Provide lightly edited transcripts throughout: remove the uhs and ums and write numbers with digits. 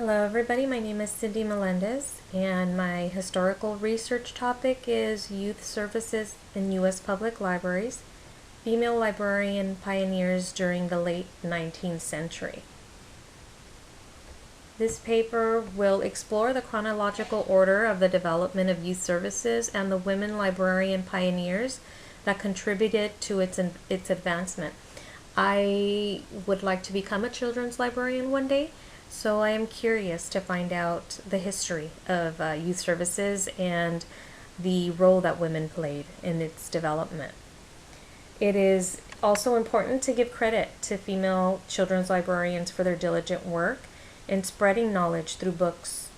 Hello everybody, my name is Cindy Melendez and my historical research topic is Youth Services in U.S. Public Libraries, Female Librarian Pioneers during the late 19th century. This paper will explore the chronological order of the development of youth services and the women librarian pioneers that contributed to its advancement. I would like to become a children's librarian one day, so I am curious to find out the history of youth services and the role that women played in its development. It is also important to give credit to female children's librarians for their diligent work in spreading knowledge through books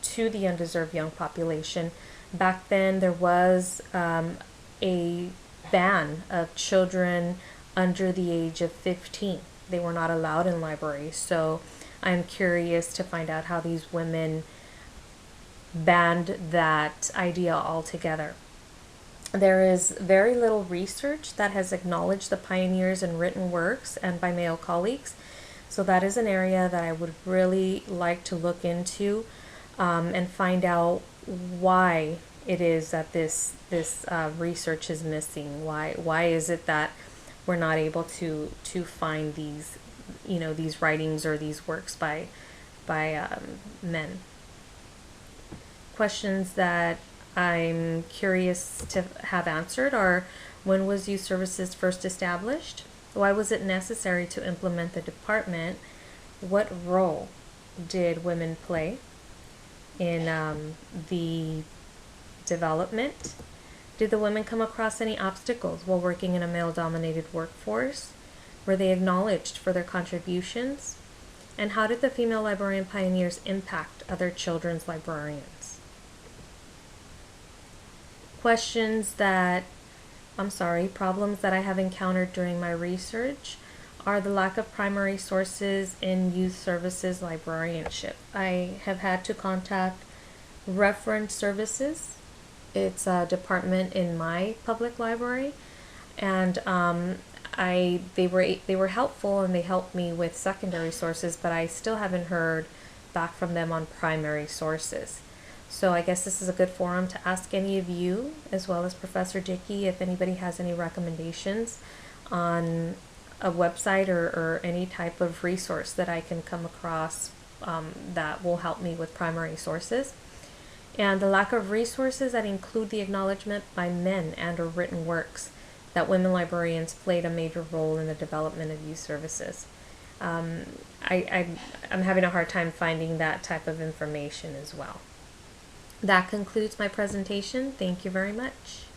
to the undeserved young population. Back then there was a ban of children under the age of 15. They were not allowed in libraries, so I'm curious to find out how these women banned that idea altogether. There is very little research that has acknowledged the pioneers in written works and by male colleagues, so that is an area that I would really like to look into and find out why it is that this research is missing. Why is it that we're not able to find these these writings or these works by men. Questions that I'm curious to have answered are: when was youth services first established? Why was it necessary to implement the department? What role did women play in the development? Did the women come across any obstacles while working in a male-dominated workforce? Were they acknowledged for their contributions? And how did the female librarian pioneers impact other children's librarians? Problems that I have encountered during my research are the lack of primary sources in youth services librarianship. I have had to contact Reference Services. It's a department in my public library, and they were helpful and they helped me with secondary sources, but I still haven't heard back from them on primary sources. So I guess this is a good forum to ask any of you, as well as Professor Dickey, if anybody has any recommendations on a website or any type of resource that I can come across that will help me with primary sources. And the lack of resources that include the acknowledgement by men and or written works that women librarians played a major role in the development of youth services. I'm having a hard time finding that type of information as well. That concludes my presentation. Thank you very much.